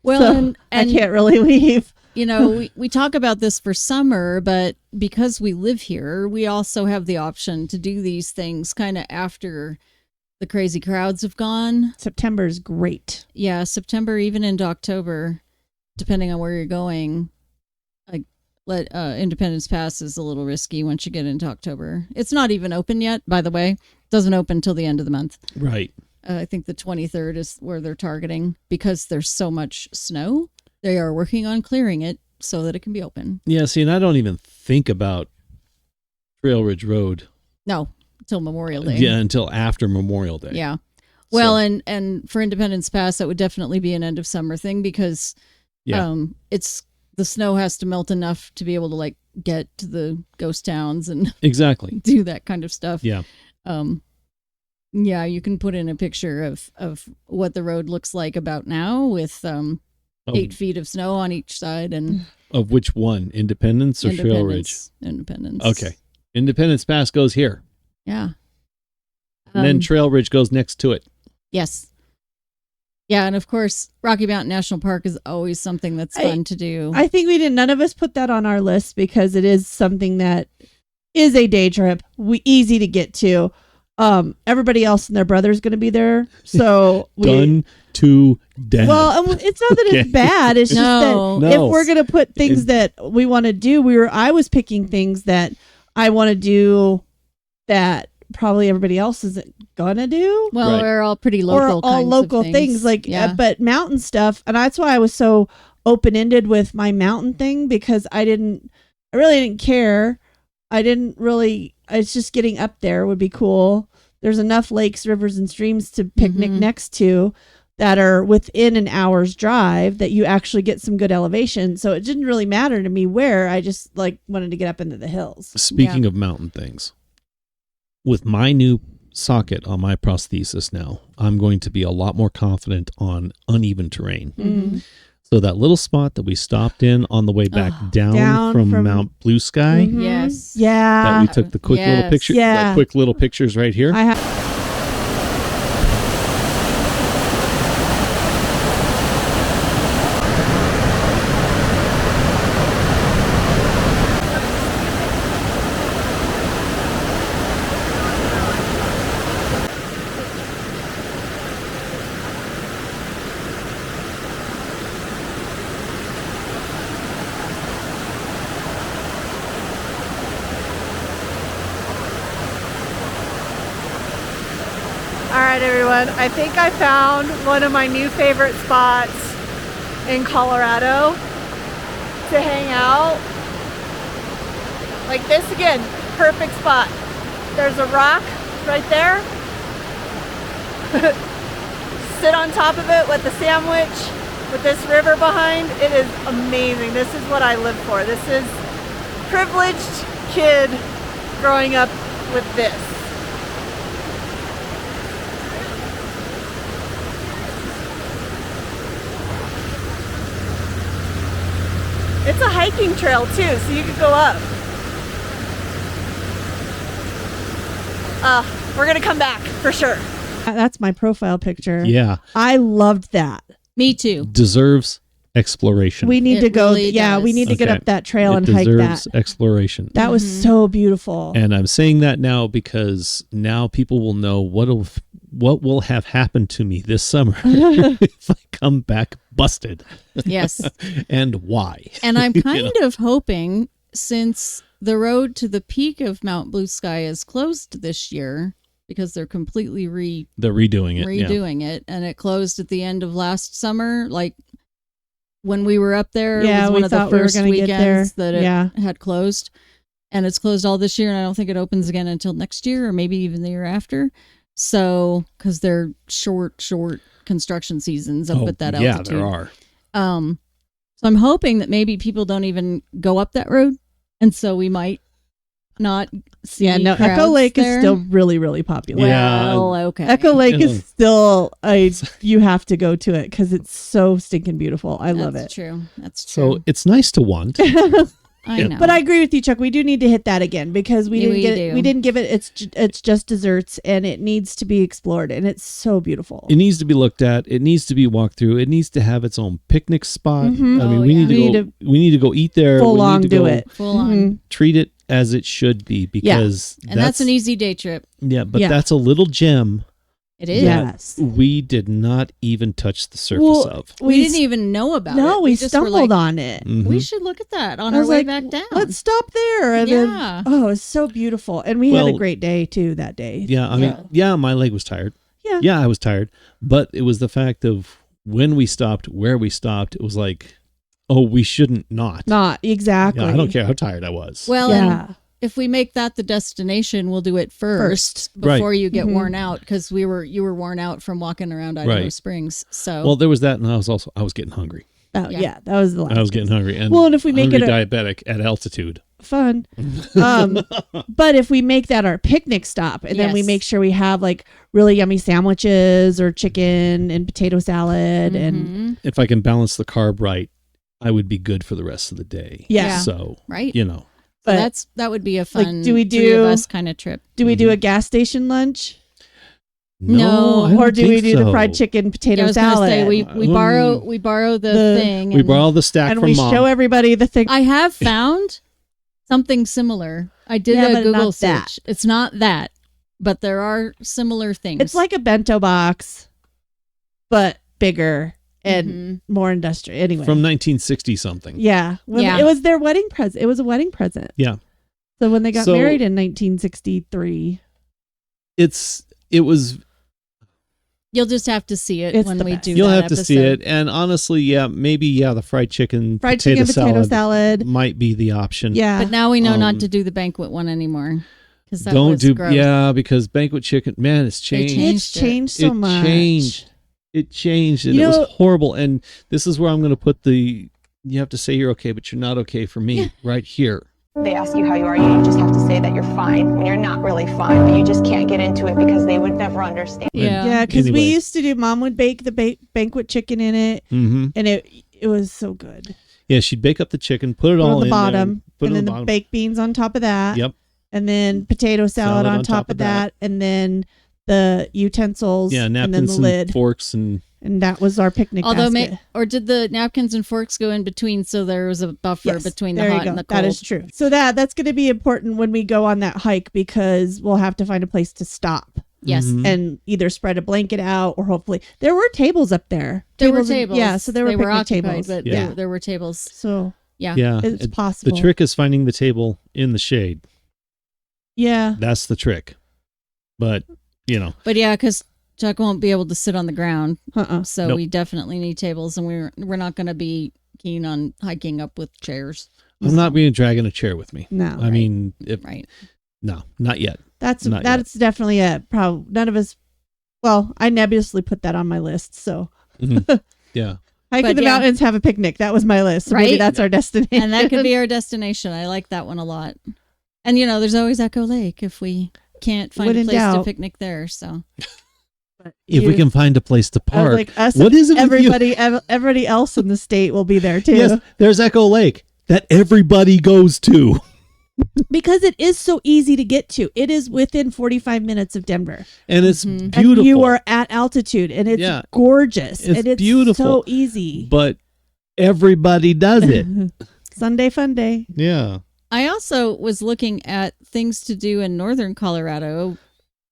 Well, So and I can't really leave. we talk about this for summer, but because we live here, we also have the option to do these things kind of after the crazy crowds have gone. September is great. Yeah, September, even into October, depending on where you're going. Like, Independence Pass is a little risky once you get into October. It's not even open yet, by the way. It doesn't open until the end of the month. Right. I think the 23rd is where they're targeting because there's so much snow. They are working on clearing it so that it can be open. Yeah, see, and I don't even think about Trail Ridge Road. No, until Memorial Day. Yeah, until after Memorial Day. Yeah. Well, So- and for Independence Pass, that would definitely be an end of summer thing because it's the snow has to melt enough to be able to like get to the ghost towns and Exactly. do that kind of stuff. Yeah. Yeah, you can put in a picture of what the road looks like about now with 8 feet of snow on each side and Of which one? Independence or Trail Ridge? Independence. Okay. Independence Pass goes here. Yeah. And then Trail Ridge goes next to it. Yes. Yeah, and of course, Rocky Mountain National Park is always something that's fun to do. I think none of us put that on our list because it is something that is a day trip. Easy to get to. Everybody else and their brother is going to be there. So Done to death. Well, it's not that it's Okay. bad. It's No. just that No. if we're going to put things that we want to do, I was picking things that I want to do that probably everybody else isn't gonna do. Well, Right. we're all pretty Or local all kinds local of things like yeah. but mountain stuff, and that's why I was so open-ended with my mountain thing because I really didn't care. It's just getting up there would be cool. There's enough lakes, rivers, and streams to picnic next to that are within an hour's drive that you actually get some good elevation. So it didn't really matter to me where. I just wanted to get up into the hills. Speaking of mountain things, with my new socket on my prosthesis now, I'm going to be a lot more confident on uneven terrain. Mm-hmm. So that little spot that we stopped in on the way back down from Mount Blue Sky, Mhm. Yes. Yeah. that we took the quick little Yes. picture, Yeah. the quick little pictures right here. I have. All right, everyone. I think I found one of my new favorite spots in Colorado to hang out. Like this again, perfect spot. There's a rock right there. Sit on top of it with the sandwich, with this river behind. It is amazing. This is what I live for. This is privileged kid growing up with this. It's a hiking trail too, so you could go up. We're gonna come back for sure. That's my profile picture. Yeah. I loved that. Me too. Deserves exploration. We need to go. Really yeah, does. we need to get Okay. up that trail and It hike that. deserves exploration. That was so beautiful. And I'm saying that now because now people will know what will have happened to me this summer if I come back busted. Yes. And why. And I'm You kind know? of hoping, since the road to the peak of Mount Blue Sky is closed this year, because they're completely They're redoing it. redoing it, and it closed at the end of last summer, like when we were up there. Yeah, it was we one of the thought we were first gonna get there. weekends that it had closed, and it's closed all this year, and I don't think it opens again until next year or maybe even the year after. So, because they're short construction seasons up at that altitude. Yeah, there are. So I'm hoping that maybe people don't even go up that road, and so we might not see. Echo crowds Lake there. is still really, really popular. Yeah. Well, okay. Echo Lake Yeah. is still you have to go to it because it's so stinking beautiful. I love That's it. true. That's true. So it's nice to want. I know. But I agree with you, Chuck. We do need to hit that again because we Yeah, didn't we get do. it. We didn't give it. It's just desserts, and it needs to be explored, and it's so beautiful. It needs to be looked at. It needs to be walked through. It needs to have its own picnic spot. Mhm. I mean, Oh, we yeah. need to go eat there. Full we on need to do go it. Full on. Mhm. treat it as it should be because And that's an easy day trip. yeah, but Yeah. that's a little gem It is. Yeah. Yes. that we did not even touch the surface Well, of. We didn't even know about it. No, we just were stumbled like, on it. Mhm. We should look at that on I our was way like, back down. Let's stop there. And Yeah. then, it's so beautiful. And we had a Well, great day too that day. Yeah, I mean, my leg was tired. Yeah. Yeah, I was tired, but it was the fact of when we stopped, where we stopped. It was like, oh, we shouldn't not. Not exactly. Yeah, I don't care how tired I was. Well, Yeah. and if we make that the destination, we'll do it first before you get worn out, because you were worn out from walking around Idaho Right. Springs. So Well, there was that, and I was getting hungry. Oh, Yeah. yeah. That was the last. I was getting hungry, and Well, and if we make hungry it diabetic at altitude. fun. But if we make that our picnic stop and then we Yes. make sure we have like really yummy sandwiches or chicken and potato salad and Mhm. If I can balance the carb right, I would be good for the rest of the day. Yeah. So Right. you know, So but that would be a fun do we three of do- us kind of trip. do we Mm-hmm. do a gas station lunch? No. I don't Or do we think do the so. fried chicken Yeah, potato I was gonna salad? say we borrow the thing. We and borrow the stack and from we mom. show everybody the thing. I have found something similar. I did Yeah, a but Google not that. search. It's not that, but there are similar things. It's like a bento box, but bigger and Mhm. more industrial. Anyway, from 1960 something. yeah, Yeah. it was their wedding present. It was a wedding present. Yeah. So when they got So- married in 1963, It was. You'll just have to see it It's when the we best. do. You'll that have to see episode. it, and honestly, the fried chicken, potato salad. might be the option. Yeah, But now we know not Um, to do the banquet one anymore, because that Don't was do gross. because banquet chicken, man, it's changed. it's changed so It much. changed. It changed, and You it was know- horrible. And this is where I'm going to put the. You have to say you're okay, but you're not okay for me right here. They ask you how you are, you just have to say that you're fine when you're not really fine, but you just can't get into it because they would never understand. Yeah. Yeah, because Anyway. we used to do. Mom would bake the banquet chicken in it, Mm-hmm. and it was so good. Yeah, she'd bake up the chicken, put it Put it all on the in bottom, there, put and it then on the the bottom. baked beans on top of that. Yep. And then potato salad on top of that, and then the utensils. Yeah, and then napkins the lid, and forks and and that was our picnic Although, basket. or did the napkins and forks go in between, so there was a buffer Yes, between the there you hot go. and the cold? That is true. So that's going to be important when we go on that hike because we'll have to find a place to stop Yes. Mhm. and either spread a blanket out or hopefully there were tables up there. There were and- tables. Yeah, so there were they picnic occupied, tables. but Yeah. there were tables. So Yeah. yeah, it's it- possible. the trick is finding the table in the shade. Yeah. That's the trick. But But yeah, because Chuck won't be able to sit on the ground, Uh-uh. so Nope. we definitely need tables, and we're not going to be keen on hiking up with chairs. I'm not being dragging a chair with me. No. I mean, Right. no, not yet. That's Not definitely a probably none of us. Well, I nebulously put that on my list. So Yeah. hiking the mountains, have a picnic. That was my list. So maybe that's our destination. And that could be our destination. I like that one a lot. And there's always Echo Lake if we can't find a place to picnic there. So if we can find a place to park, like us, what is it? Everybody else in the state will be there too. Yes, there's Echo Lake that everybody goes to. Because it is so easy to get to. It is within 45 minutes of Denver. And it's beautiful. And you are at altitude and it's gorgeous. It's and it's beautiful. So easy. But everybody does it. Sunday fun day. Yeah. I also was looking at things to do in northern Colorado,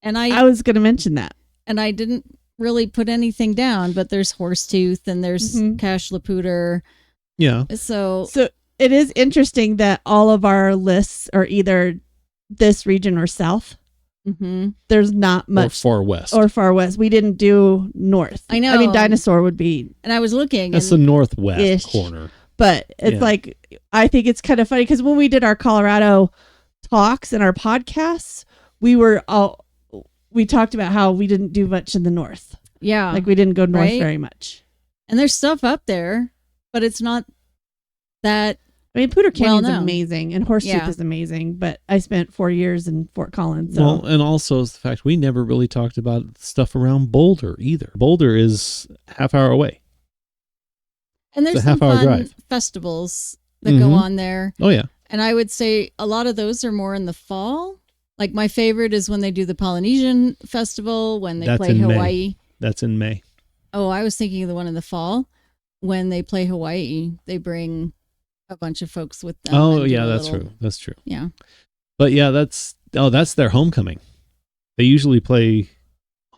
and I was going to mention that. And I didn't really put anything down, but there's Horsetooth and there's Cache La Poudre. Yeah. So it is interesting that all of our lists are either this region or south. Mm-hmm. There's not much. Or far west. We didn't do north. I know. I mean, Dinosaur would be. And I was looking. That's the northwest corner. But it's like, I think it's kind of funny because when we did our Colorado talks and our podcasts, we talked about how we didn't do much in the north. Yeah. Like we didn't go north very much. And there's stuff up there, but it's not that. I mean, Poudre Canyon is amazing and Horsetooth is amazing, but I spent 4 years in Fort Collins. So. Well, and also the fact we never really talked about stuff around Boulder either. Boulder is half hour away. And there's some fun festivals that go on there. Oh, yeah. And I would say a lot of those are more in the fall. Like my favorite is when they do the Polynesian Festival, when they play Hawaii. May. That's in May. Oh, I was thinking of the one in the fall. When they play Hawaii, they bring a bunch of folks with them. Oh, yeah, that's true. That's true. Yeah. But yeah, that's their homecoming. They usually play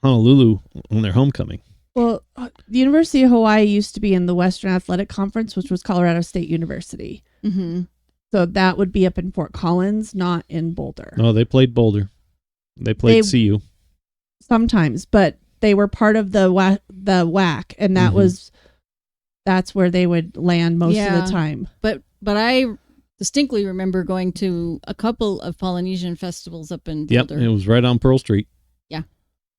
Honolulu on their homecoming. Well, the University of Hawaii used to be in the Western Athletic Conference, which was Colorado State University. Mm-hmm. So that would be up in Fort Collins, not in Boulder. No, they played Boulder. They played CU. Sometimes, but they were part of the WAC, and that's where they would land most of the time. But I distinctly remember going to a couple of Polynesian festivals up in Boulder. Yep, it was right on Pearl Street. Yeah,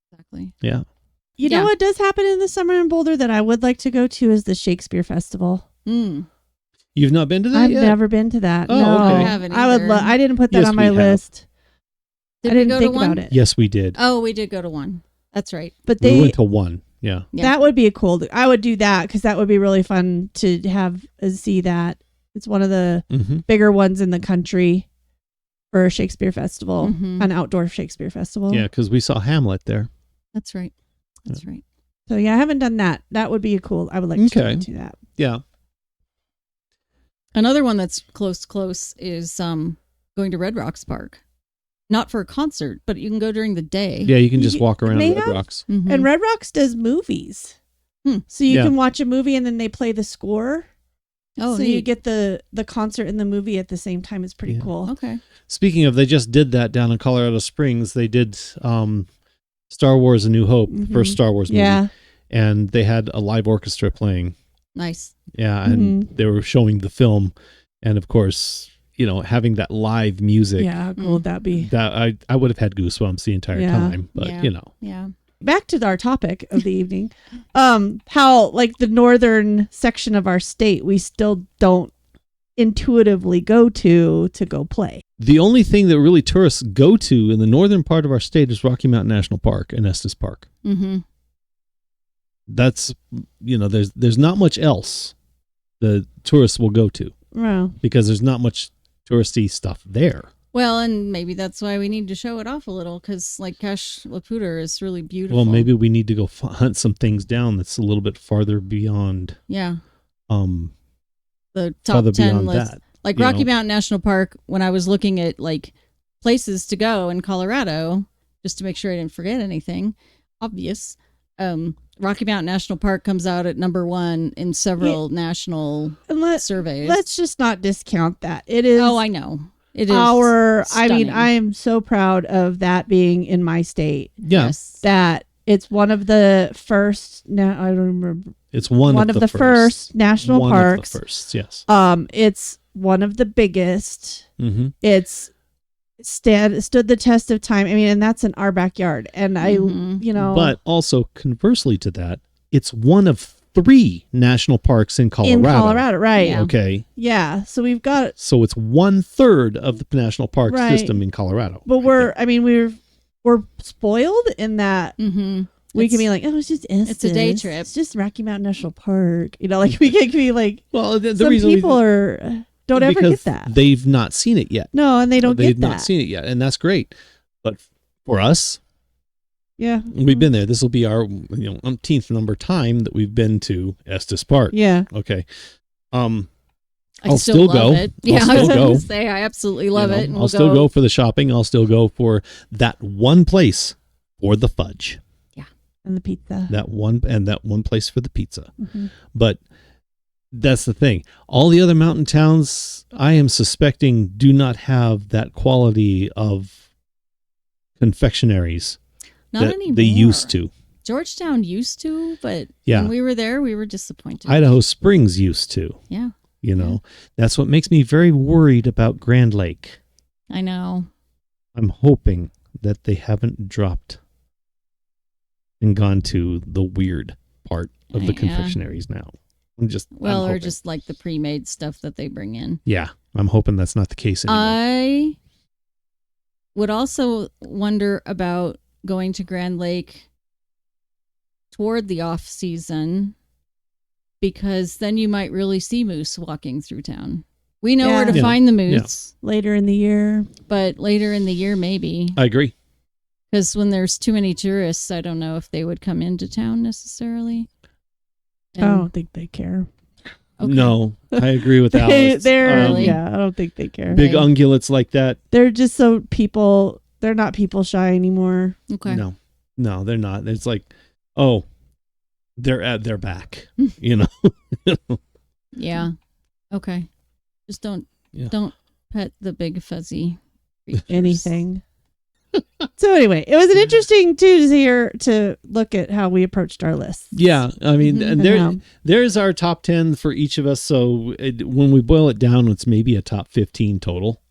exactly. Yeah. You know what does happen in the summer in Boulder that I would like to go to is the Shakespeare Festival. Mm. You've not been to that yet? I've never been to that. Oh, no. okay. I haven't either. I would. I didn't put that on my list. I didn't think about it. Yes, we did. Oh, we did go to one. That's right. But we went to one. Yeah. That would be a cool. I would do that because that would be really fun to have see that. It's one of the bigger ones in the country for a Shakespeare festival, an outdoor Shakespeare festival. Yeah, because we saw Hamlet there. That's right. That's right. So yeah, I haven't done that. That would be a cool. I would like to do that. Yeah. Another one that's close is going to Red Rocks Park. Not for a concert, but you can go during the day. Yeah, you can just walk around Red Rocks. Mm-hmm. And Red Rocks does movies. So you can watch a movie and then they play the score. Oh, so you get the concert and the movie at the same time. It's pretty cool. Okay. Speaking of, they just did that down in Colorado Springs. They did Star Wars A New Hope, first Star Wars movie. Yeah. And they had a live orchestra playing. Nice. Yeah, and they were showing the film. And of course, having that live music. Yeah, how cool would that be? That I would have had goosebumps the entire time. But, Yeah. Back to our topic of the evening. How, like, the northern section of our state, we still don't intuitively go to go play. The only thing that really tourists go to in the northern part of our state is Rocky Mountain National Park and Estes Park. Mm-hmm. That's, there's not much else the tourists will go to. Wow. Because there's not much touristy stuff there. Well, and maybe that's why we need to show it off a little, because like Cache La Poudre is really beautiful. Well, maybe we need to go hunt some things down that's a little bit farther beyond. Yeah. The top 10 list. That, like Rocky Mountain National Park, when I was looking at like places to go in Colorado, just to make sure I didn't forget anything obvious, Rocky Mountain National Park comes out at number 1 in several national surveys. Let's just not discount that. It is. Oh, I know. It is stunning. I am so proud of that being in my state. Yes. That it's one of the first. Now I don't remember. It's one of the first national parks. One of the first, yes. It's one of the biggest. Mm-hmm. It's stood the test of time. I mean, and that's in our backyard. And But also conversely to that, it's one of 3 national parks in Colorado. In Colorado, right. Yeah. Okay. Yeah. So we've got, So it's 1/3 of the national park Right. system in Colorado. but we're spoiled in that Mm-hmm. we can be like, oh, it's just Estes. It's a day trip. It's just Rocky Mountain National Park. Like we can be like, Well, the some reason people don't ever because get that. they've not seen it yet. No, and they don't They've get that. not seen it yet, and that's great. But for us, Yeah. we've been there. This will be our umpteenth number time that we've been to Estes Park. Yeah. Okay. I I'll still still love go. it. I'll Yeah, I still was go. going to say I absolutely love it. And I'll still go for the shopping. I'll still go for that one place for the fudge. And the pizza. That one place for the pizza. Mm-hmm. But that's the thing. All the other mountain towns, I am suspecting, do not have that quality of confectionaries Not that anymore. they used to. Georgetown used to, but Yeah. when we were there, we were disappointed. Idaho Springs used to. Yeah, That's what makes me very worried about Grand Lake. I know. I'm hoping that they haven't dropped and gone to the weird part of the Yeah. confectionaries now. I'm Or hoping. just like the pre-made stuff that they bring in. Yeah, I'm hoping that's not the case anymore. I would also wonder about going to Grand Lake toward the off season, because then you might really see moose walking through town. We know where to Yeah. find the moose, Later in the year. but later in the year maybe. I agree. Because when there's too many tourists, I don't know if they would come into town necessarily. I don't think they care. Okay. No, I agree with Alyce. Really? Yeah, I don't think they care. Big ungulates like that. They're just they're not people shy anymore. Okay. No, they're not. It's like, oh, they're at their back, Yeah. Okay. Just don't pet the big fuzzy creatures. Anything. So anyway, it was an interesting to look at how we approached our list. Yeah, I mean, Mhm. and there's our top 10 for each of us. So when we boil it down, it's maybe a top 15 total.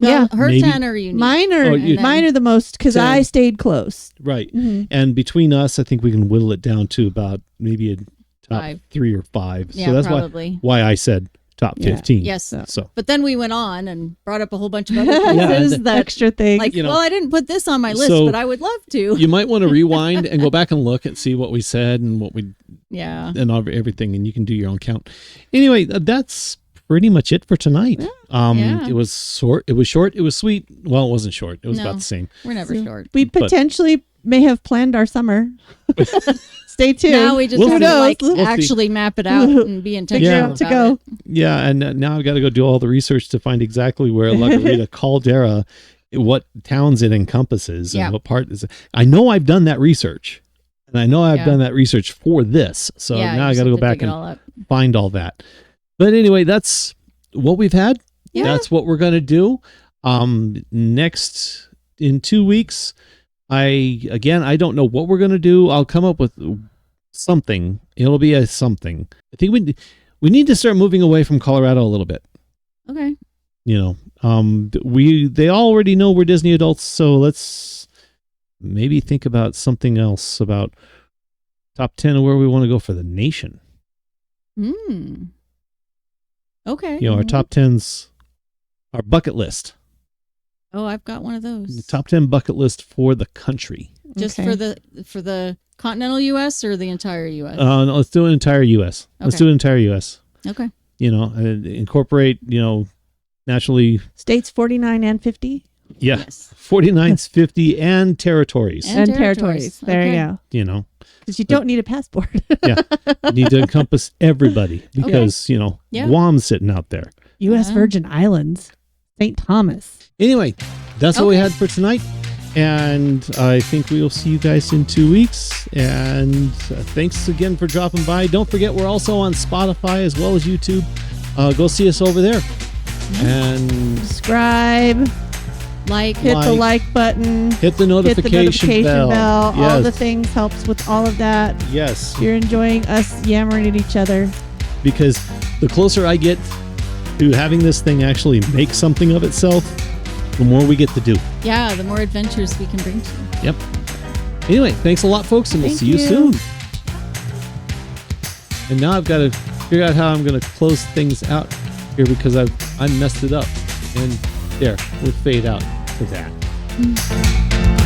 Well, Yeah. her Maybe. 10 are unique. Mine are Oh, you- mine are the most because 10. I stayed close. Right. Mhm. And between us, I think we can whittle it down to about maybe a top 5. 3 or 5. Yeah, So that's probably. why I said top Yeah. 15. Yes. So But then we went on and brought up a whole bunch of other Yeah, places that, Extra thing. like, well, I didn't put this on my list, So- but I would love to. you might want to rewind and go back and look and see what we said and what we Yeah. and everything, and you can do your own count. Anyway, that's pretty much it for tonight. Yeah. It was short. It was sweet. Well, it wasn't short. It was No. about the same. We're never So short. we but- potentially may have planned our summer. Stay tuned. Now we just We'll have see. to like We'll see. actually map it out and be intentional Yeah. about to go. it. Yeah, and now I've got to go do all the research to find exactly where La Garita Caldera, what towns it encompasses and Yeah. what part is it. I know I've done that research, and I know I've Yeah. done that research for this. So Yeah, now you I just got to have go back dig it and all up. find all that. But anyway, that's what we've had. Yeah. That's what we're going to do. Next in 2 weeks, I don't know what we're going to do. I'll come up with something. It'll be a something. I think we need to start moving away from Colorado a little bit. Okay. They already know we're Disney adults, so let's maybe think about something else, about top 10 of where we want to go for the nation. Okay. Our top 10s, our bucket list. Oh, I've got one of The those. top 10 bucket list for the country. Just Okay. for the continental U.S. or the entire U.S. No, let's do an entire U.S. Let's Okay. do an entire U.S. Okay. Incorporate, naturally, States 49 and 50 yeah, Yes. 49s, 50, and territories. And and territories. There Okay. you go. You know, Because you don't need a passport. you need to encompass everybody because, Yeah. Guam's sitting out there. U.S. Wow. Virgin Islands, St. Thomas. Anyway, that's what we Okay. had for tonight. And I think we will see you guys in 2 weeks. And thanks again for dropping by. Don't forget, we're also on Spotify as well as YouTube. Go see us over there. And Subscribe. Like, Hit the like button. hit the Hit notification, the notification bell. All Yes. the things helps with all of that. Yes. You're enjoying us yammering at each other. Because the closer I get to having this thing actually make something of itself, the more we get to do. Yeah, the more adventures we can bring to you. Yep. Anyway, thanks a lot, folks, and we'll Thank see you you. soon. And now I've got to figure out how I'm going to close things out here because I messed it up. And there, we'll fade out to that.